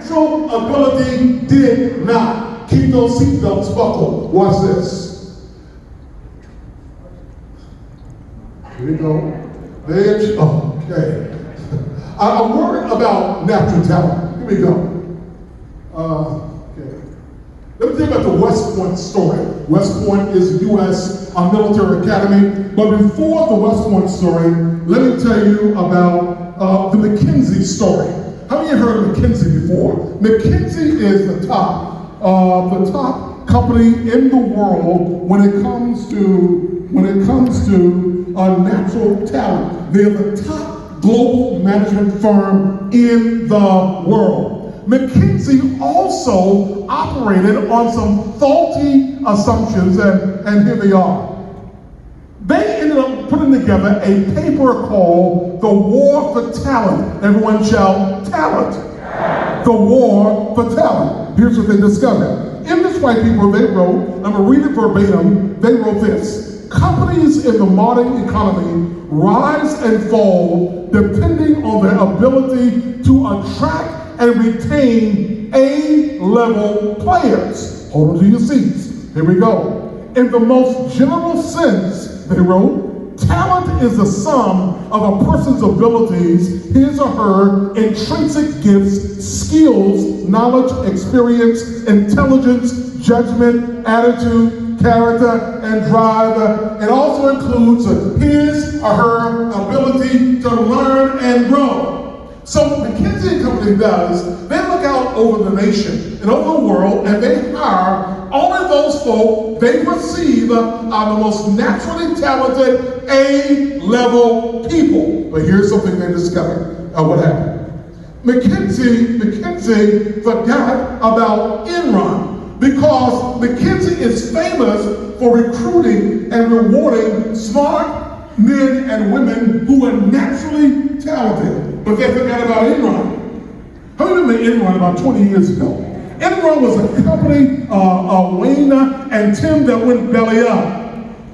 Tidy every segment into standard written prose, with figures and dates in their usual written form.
natural ability did not. Keep those seatbelts buckled. Watch this. Here we go. Okay. I'm worried about natural talent. Here we go. Okay. Let me tell you about the West Point story. West Point is a U.S. military academy. But before the West Point story, let me tell you about the McKinsey story. How many of you heard of McKinsey before? McKinsey is the top company in the world when it comes to natural talent. They're the top global management firm in the world. McKinsey also operated on some faulty assumptions, and here they are. They ended up putting together a paper called The War for Talent. Everyone shout, talent. The War for Talent. Here's what they discovered. In this white paper they wrote, I'm going to read it verbatim, they wrote this: companies in the modern economy rise and fall depending on their ability to attract and retain A-level players. Hold on to your seats. Here we go. In the most general sense, they wrote, talent is the sum of a person's abilities, his or her intrinsic gifts, skills, knowledge, experience, intelligence, judgment, attitude, character, and drive. It also includes his or her ability to learn and grow. So what McKinsey & Company does, they look out over the nation and over the world, and they hire only those folk they perceive are the most naturally talented A-level people. But here's something they discovered. What happened? McKinsey forgot about Enron, because McKinsey is famous for recruiting and rewarding smart men and women who are naturally talented. But they forgot about Enron. How many remember Enron about 20 years ago? Enron was a company, Wayne and Tim, that went belly up.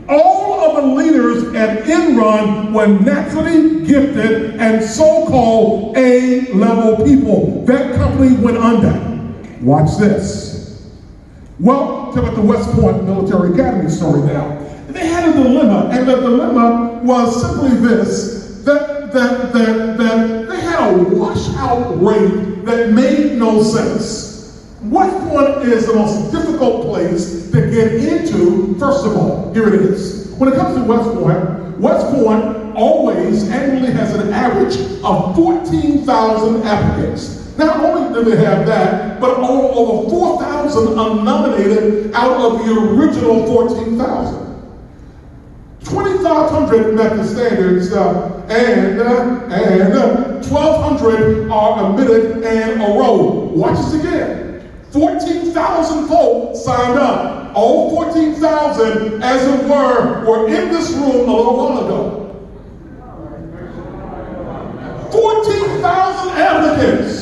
All of the leaders at Enron were naturally gifted and so-called A-level people. That company went under. Watch this. Well, tell about the West Point Military Academy story now. They had a dilemma, and the dilemma was simply this, that they had a washout rate that made no sense. West Point is the most difficult place to get into. First of all, here it is. When it comes to West Point always annually has an average of 14,000 applicants. Not only do they have that, but over 4,000 are nominated out of the original 14,000. 2,500 met the standards, and 1,200 are admitted and enrolled. Watch this again. 14,000 folk signed up. All 14,000, as it were in this room a little while ago. 14,000 applicants.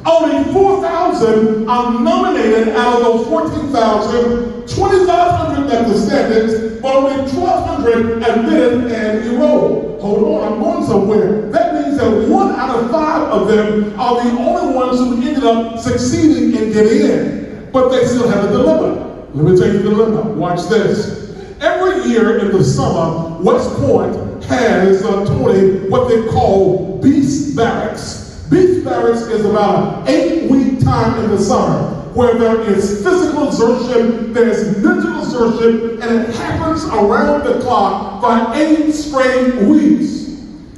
Only 4,000 are nominated out of those 14,000. 2,500 met the standards, but only 1,200 admitted and enrolled. Hold on, I'm going somewhere. That means that 1 out of 5 of them are the only ones who ended up succeeding in getting in. But they still have a dilemma. Let me tell you the dilemma. Watch this. Every year in the summer, West Point has, Tony, what they call Beast Barracks. Beast Barracks is about an 8-week time in the summer where there is physical exertion, there's mental exertion, and it happens around the clock for 8 straight weeks.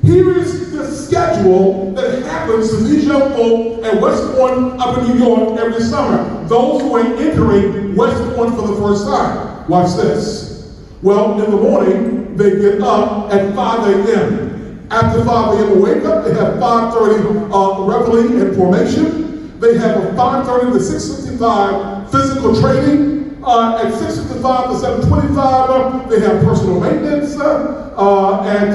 Here is the schedule that happens to these young folk at West Point up in New York every summer. Those who are entering West Point for the first time. Watch this. Well, in the morning, they get up at 5 a.m. After 5 a.m. wake up, they have 5:30 reveille and formation. They have a 5:30 to 6:55 physical training. At 6:55 to 7:25, they have personal maintenance. At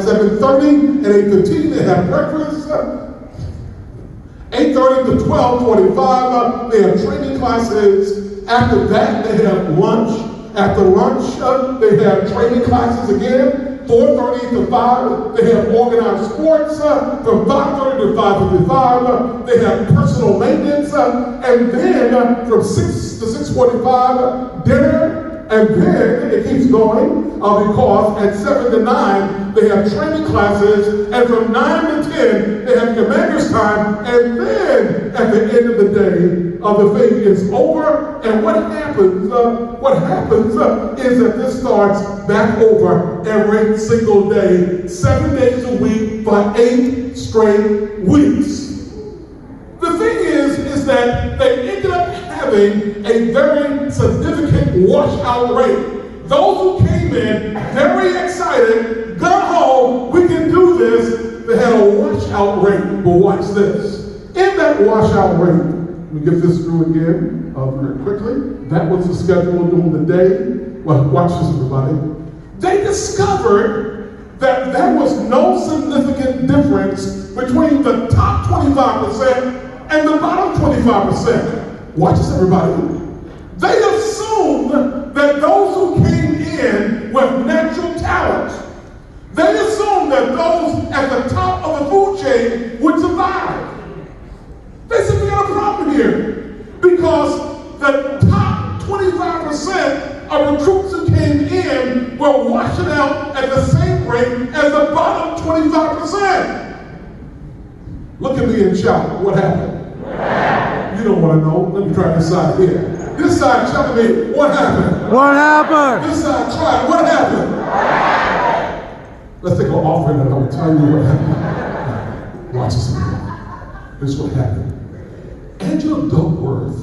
7:30 and 8:15, they have breakfast. 8:30 to 12:45, they have training classes. After that, they have lunch. After lunch, they have training classes again. 4:30 to 5, they have organized sports. From 5:30 to 5:55, they have personal maintenance. And then from 6 to 6:45, dinner. And then it keeps going because at 7 to 9, they have training classes. And from 9 to 10, they have commander's time. And then at the end of the day, the thing is over. And what happens is that this starts back over every single day, 7 days a week for 8 straight weeks. The thing is that they ended up having a very significant washout rate. Those who came in very excited, gung-ho, we can do this, they had a washout rate. But watch this. In that washout rate, let me get this through again very quickly. That was the schedule during the day. Well, watch this, everybody. They discovered that there was no significant difference between the top 25% and the bottom 25%. Watch this, everybody. They assumed that those who came in with natural talent, they assumed that those at the top of the food chain would survive. They said we got a problem here because the top 25% of recruits who came in were washing out at the same rate as the bottom 25%. Look at me and shout, what happened? You don't want to know. Let me try this side here. This side telling me, what happened? What happened? This side try, what happened? Let's take an offering and I'll tell you what happened. Watch this. Here's what happened. Angela Duckworth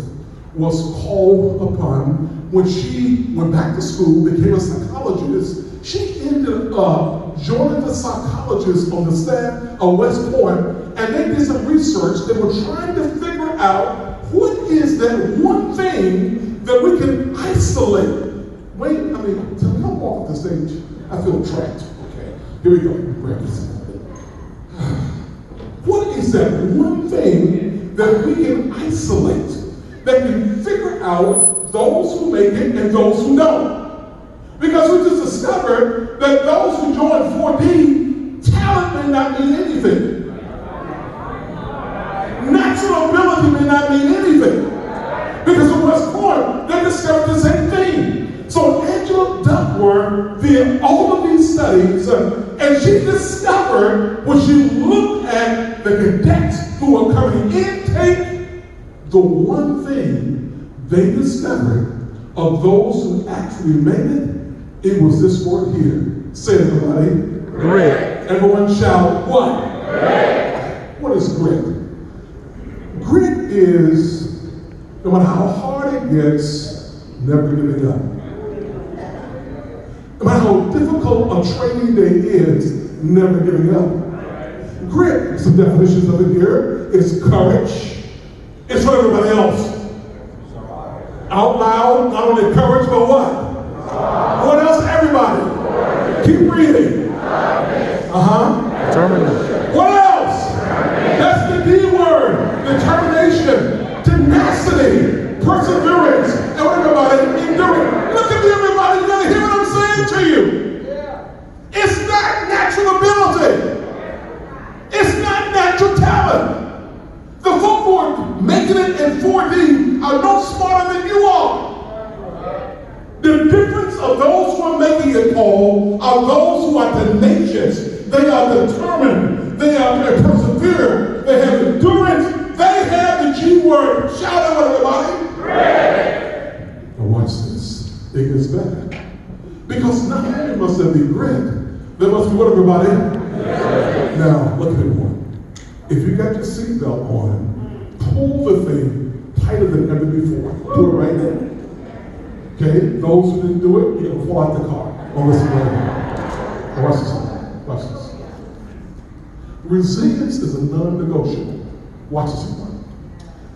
was called upon when she went back to school, became a psychologist. She ended up joining the psychologists on the staff of West Point, and they did some research. They were trying to figure out what is that one thing that we can isolate. Wait, tell me, I'm off the stage. I feel trapped. Okay, here we go. What is that one thing that we can isolate, that can figure out those who make it and those who don't? Because we just discovered that those who join 4D, talent may not mean anything. Natural ability may not mean anything. Because at West Point, they discovered the same thing. So Angela Duckworth did all of these studies, and she discovered when she looked at the cadets who were coming intake, the one thing they discovered of those who actually made it was this word here. Say it, everybody. Grit. Everyone shout, what? Grit. What is grit? Grit is, no matter how hard it gets, never giving up. No matter how difficult a training day is, never giving up. Grit, some definitions of it here, is courage. It's for everybody else. Out loud, not only courage, but what? What else, everybody? Keep reading. Determination. What else? That's the D word. Determination, tenacity, perseverance, and what about it? Endurance. Look at me, everybody. You gotta hear what I'm saying to you. It's not natural ability. It's not natural talent. The folk who are making it in 4D are no smarter than you are. The difference of those who are making it, Paul, are those who are tenacious. They are determined. They are persevere. They have endurance. They have the G word. Shout out, everybody. Grit. Now watch this. It gets better. Because not only must there be grit, there must be what, everybody? Yes. Now, look at everyone. If you got your seatbelt on, pull the thing tighter than ever before. Do it right now. Okay, those who didn't do it, you're going to fall out the car. Oh, listen, now watch this. Watch this. Resilience is a non-negotiable. Watch this one.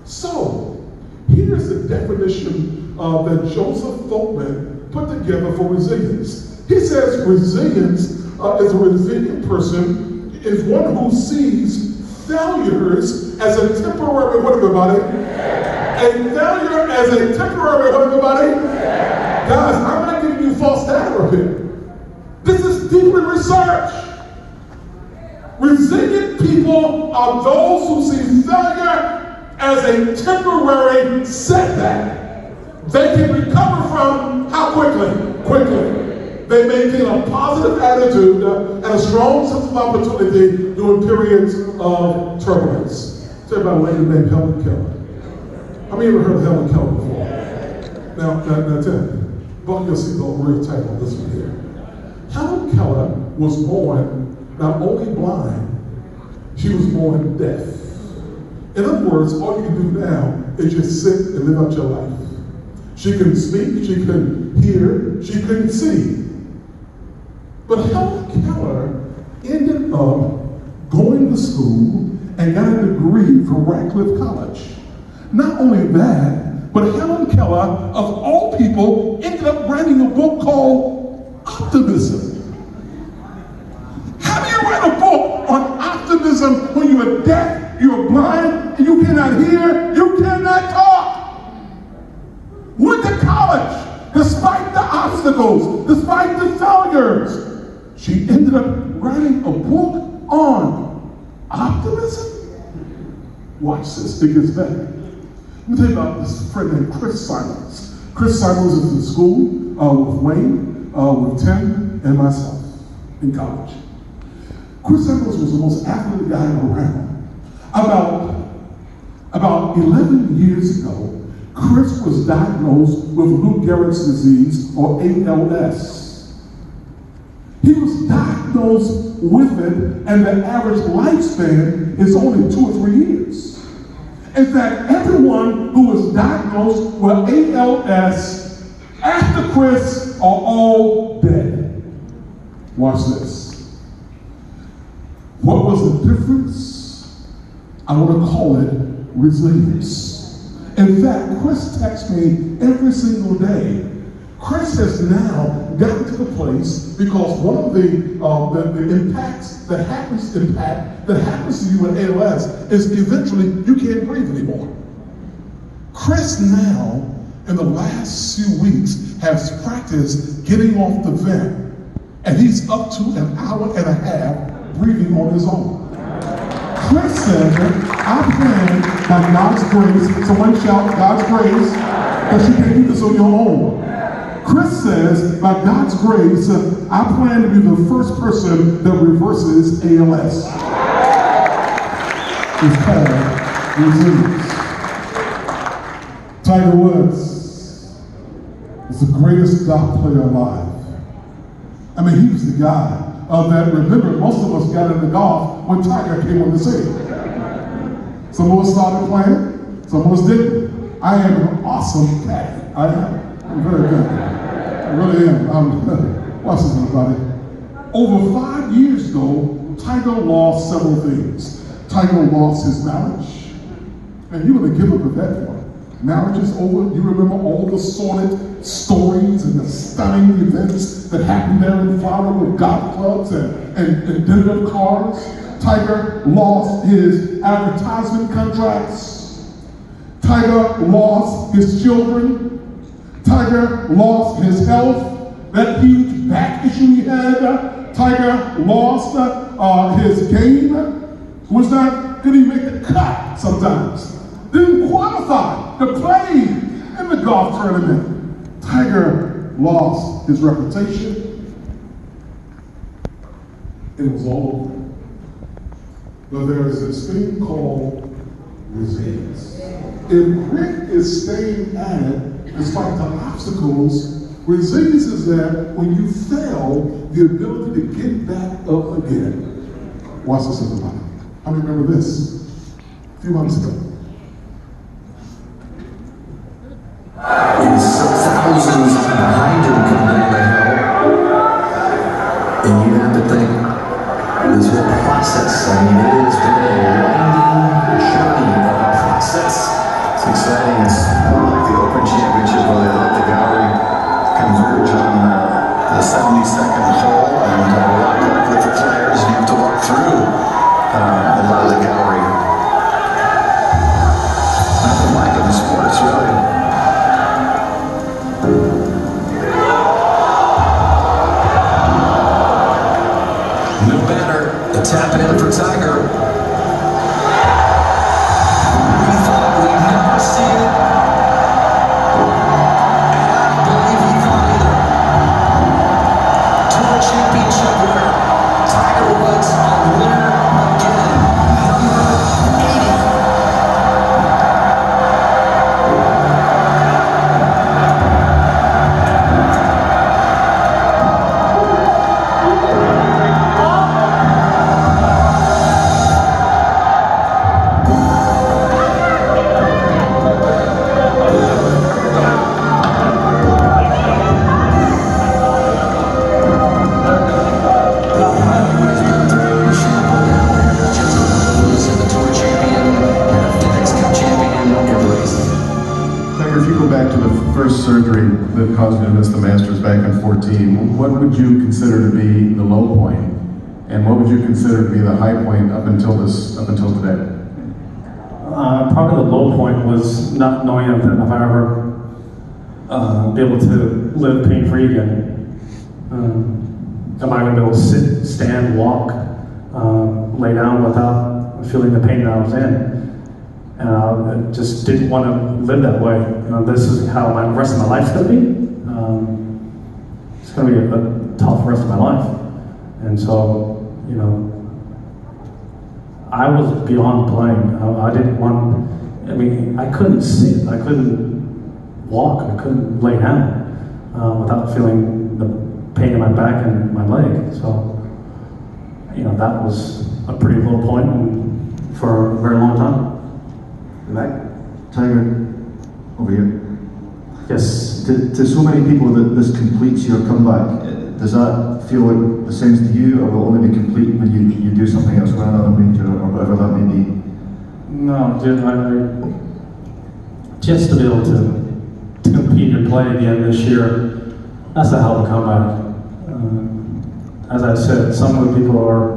So, here's the definition that Joseph Folkman put together for resilience. He says resilience is a resilient person is one who sees failures as a temporary, what, everybody? A failure as a temporary, what, everybody? Guys, I'm not giving you false data up here. This is deeply researched. Resilient people are those who see failure as a temporary setback. They can recover from how quickly? Quickly. They maintain a positive attitude and a strong sense of opportunity during periods of turbulence. Tell you about a lady named Helen Keller. How many of you ever heard of Helen Keller before? Now tell me, buckle your seatbelt real tight on this one here. Helen Keller was born not only blind, she was born deaf. In other words, all you can do now is just sit and live out your life. She couldn't speak, she couldn't hear, she couldn't see. But Helen Keller ended up going to school and got a degree from Radcliffe College. Not only that, but Helen Keller, of all people, ended up writing a book called Optimism. How do you write a book on optimism when you are deaf, you are blind, and you cannot hear, you cannot talk? Went to college, despite the obstacles, despite the failures. She ended up writing a book on optimism. Watch this, it gets better. Let me tell you about this friend named Chris Simons. Chris Simons is in school with Wayne, with Tim, and myself in college. Chris Simons was the most athletic guy around. About 11 years ago, Chris was diagnosed with Lou Gehrig's disease, or ALS. He was diagnosed with it, and the average lifespan is only 2 or 3 years. In fact, everyone who was diagnosed with ALS after Chris are all dead. Watch this. What was the difference? I want to call it resilience. In fact, Chris texts me every single day. Chris has now gotten to the place because one of the impacts that happens to you with ALS is eventually you can't breathe anymore. Chris now, in the last few weeks, has practiced getting off the vent, and he's up to an hour and a half breathing on his own. Chris said, I plan by God's grace, someone shout God's grace, because you can't do this on your own. Chris says, by God's grace, I plan to be the first person that reverses ALS. It's called resilience. Tiger Woods is the greatest golf player alive. I mean, he was the guy that, remember, most of us got into golf when Tiger came on the scene. Some of us started playing, some of us didn't. I am an awesome caddy. I am. I'm very good. I really am. Watch this, everybody. Over 5 years ago, Tiger lost several things. Tiger lost his marriage. And you're going to give up with that one. Marriage is over. You remember all the sordid stories and the stunning events that happened there in Florida with golf clubs and dinner cars. Tiger lost his advertisement contracts. Tiger lost his children. Tiger lost his health, that huge back issue he had. Tiger lost his game. Was not, didn't even make the cut sometimes. Didn't qualify to play in the golf tournament. Tiger lost his reputation. It was all over. But there is this thing called resilience. If Rick is staying at it, despite the obstacles, resilience is that when you fail, the ability to get back up again. Watch this, everybody. How many remember this? A few months ago. In thousands behind him coming down the hill. And you have to think, this whole process, I mean, it has been a winding journey of a process. It's exciting. It's like the Open Championship where they let the gallery converge on the 72nd hole, and we'll lock up with the players. You have to walk through a lot of the gallery. Tiger, if you go back to the first surgery that caused you to miss the Masters back in 14, what would you consider to be the low point? And what would you consider to be the high point up until today? Probably the low point was not knowing if I ever be able to live pain-free again. Am I going to be able to sit, stand, walk, lay down without feeling the pain that I was in? And I just didn't want to live that way. This is how the rest of my life's going to be. It's going to be a tough rest of my life. And so, I was beyond playing. I didn't want, I couldn't sit, I couldn't walk, I couldn't lay down without feeling the pain in my back and my leg. So, that was a pretty low point for a very long time. Back, Tiger, over here. Yes. To so many people that this completes your comeback, does that feel like the same to you, or will it only be complete when you do something else, win another major, or whatever that may be? No, dude, just to be able to compete and play again this year, that's a hell of a comeback. As I said, some of the people are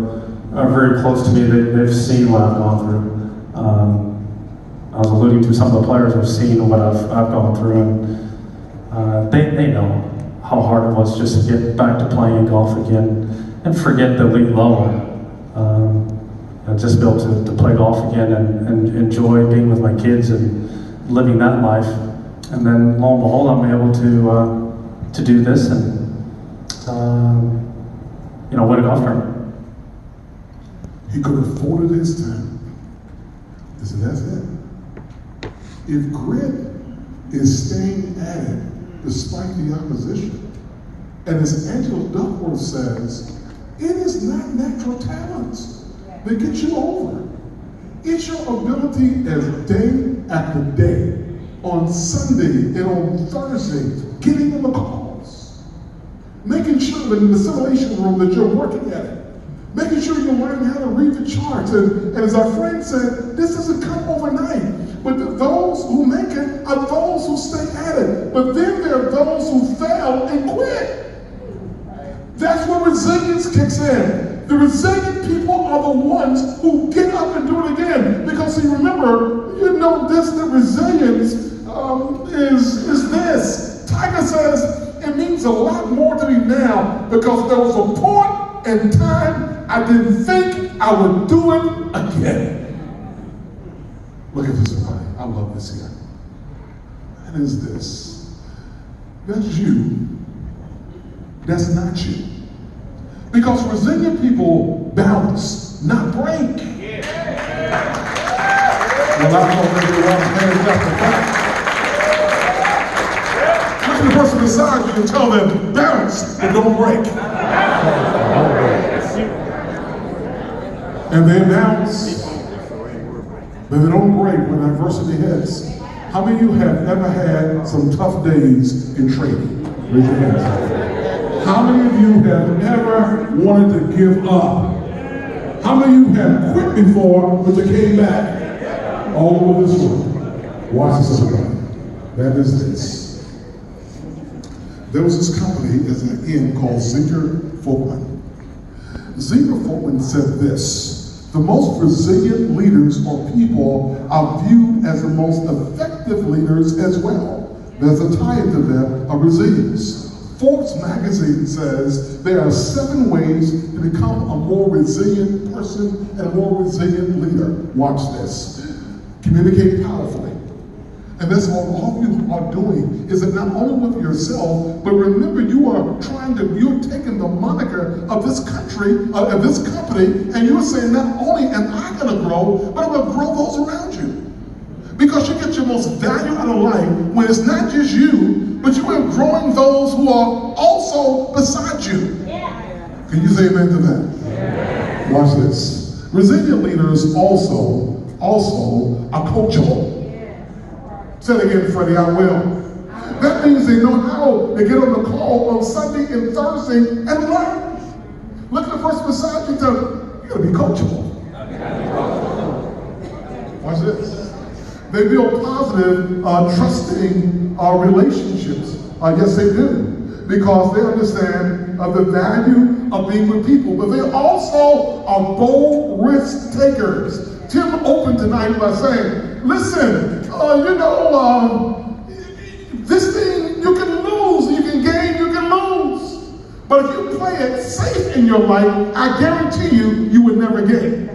very close to me. They've seen what I've gone through. I was alluding to some of the players have seen what I've gone through, and they know how hard it was just to get back to playing golf again and forget the elite level. And just be able to play golf again and enjoy being with my kids and living that life. And then lo and behold, I'm able to do this and win a golf tournament. He could have folded his time. He said, that's it. If grit is staying at it despite the opposition, and as Angela Duckworth says, it is not natural talents that get you over. It's your ability as day after day, on Sunday and on Thursday, getting in the calls, making sure that in the simulation room that you're working at it, making sure you're learning how to read the charts. And as our friend said, this doesn't come overnight. But those who make it are those who stay at it. But then there are those who fail and quit. That's where resilience kicks in. The resilient people are the ones who get up and do it again. Because see, remember, the resilience is this. Tiger says it means a lot more to me now because there was a point in time I didn't think I would do it again. Look at this, everybody. I love this here. That is this. That's you. That's not you. Because resilient people bounce, not break. Well, I'm going to make one hands up the back. Look at the person beside you and tell them, bounce and don't break. And they bounce, but they don't break when adversity hits. How many of you have ever had some tough days in training? Raise your hands. How many of you have ever wanted to give up? How many of you have quit before, but you came back? All over this room. Watch this, everybody. That is this. There was this company as an inn called Ziegler Folkman. Ziegler Folkman said this: the most resilient leaders or people are viewed as the most effective leaders as well. There's a tie to them of resilience. Forbes magazine says there are 7 ways to become a more resilient person and a more resilient leader. Watch this. Communicate powerfully. And that's what all of you are doing, is that not only with yourself, but remember you're taking the moniker of this country, of this company, and you're saying not only am I gonna grow, but I'm gonna grow those around you. Because you get your most value out of life when it's not just you, but you are growing those who are also beside you. Yeah. Can you say amen to that? Yeah. Watch this. Resilient leaders also are coachable. Say it again, Freddie, I will. That means they know how to get on the call on Sunday and Thursday and learn. Look at the person beside you and tell them, you're going to be coachable. Watch this. They build positive, trusting relationships. Yes, they do. Because they understand the value of being with people. But they also are bold risk takers. Tim opened tonight by saying, listen, this thing you can lose, you can gain, you can lose. But if you play it safe in your life, I guarantee you would never gain.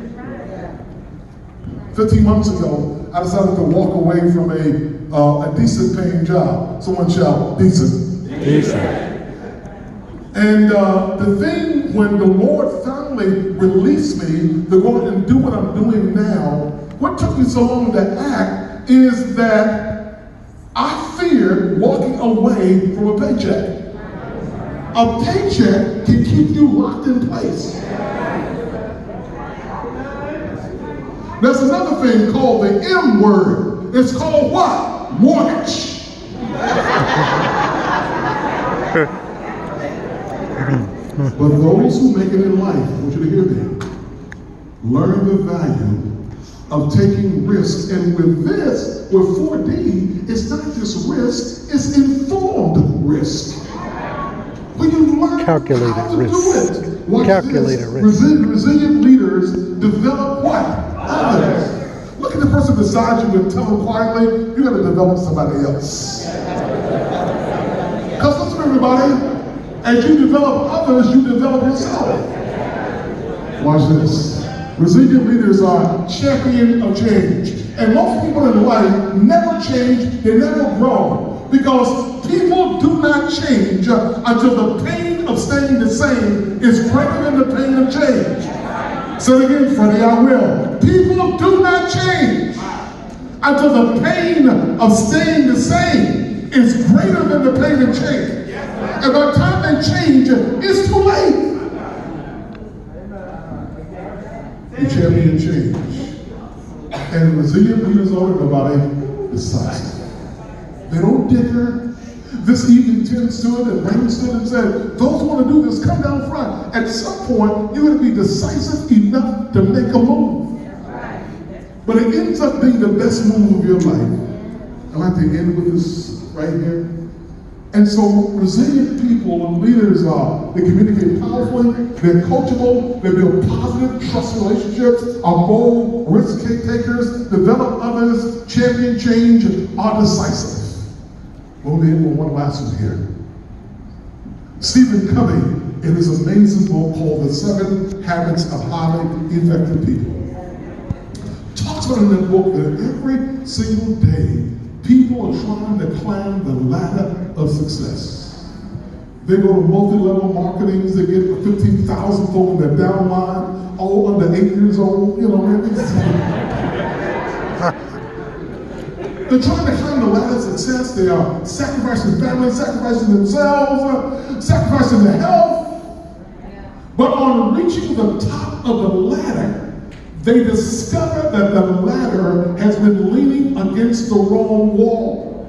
15 months ago, I decided to walk away from a decent paying job. Someone shout, decent. And the thing, when the Lord finally released me to go and do what I'm doing now, what took me so long to act is that I feared walking away from a paycheck. A paycheck can keep you locked in place. There's another thing called the M word. It's called what? Mortgage. But those who make it in life, I want you to hear me, learn the value of taking risks. And with this, with 4D, it's not just risk, it's informed risk. When you learn Calculated how to risk. do it. Watch Calculated this. risk. Resilient leaders develop what? Others. Look at the person beside you and tell them quietly, you got to develop somebody else. Because listen, everybody, as you develop others, you develop yourself. Watch this. Resilient leaders are champion of change. And most people in life never change, they never grow. Because people do not change until the pain of staying the same is greater than the pain of change. Say it again, Freddie, I will. People do not change until the pain of staying the same is greater than the pain of change. And by the time they change, it's too late. You champion change. And resilient leaders are everybody decisive. They don't dicker. This evening Tim stood and Raymond stood and said, those who want to do this, come down front. At some point, you're going to be decisive enough to make a move. But it ends up being the best move of your life. I like to end with this right here. And so resilient people and leaders they communicate powerfully, they're coachable, they build positive trust relationships, are bold risk takers, develop others, champion change, are decisive. We'll end with one last one here. Stephen Covey, in his amazing book called The 7 Habits of Highly Effective People, talks about in that book that every single day, people are trying to climb the ladder of success. They go to multi-level marketings, they get 15,000 folk in their downline, all under 8 years old, They're trying to climb the ladder of success. They are sacrificing family, sacrificing themselves, sacrificing their health. But on reaching the top of the ladder, they discover that the ladder has been leaning against the wrong wall.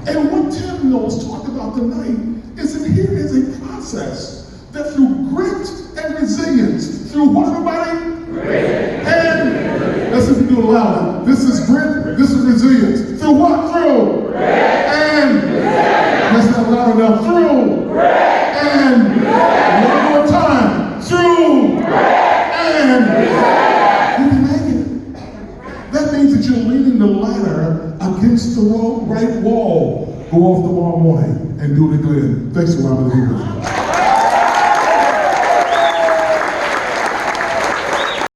And what Tim knows talking about tonight is that here is a process that through grit and resilience, through what, everybody? Grit. And let's see if we do it louder. This is grit, this is resilience. Through what? Through grit. And that's not loud enough. Through grit. And one more time. Through grit. And you can make it. That means that you're leaning the ladder against the right wall. Go off tomorrow morning and do it again. Thanks for allowing me to do this.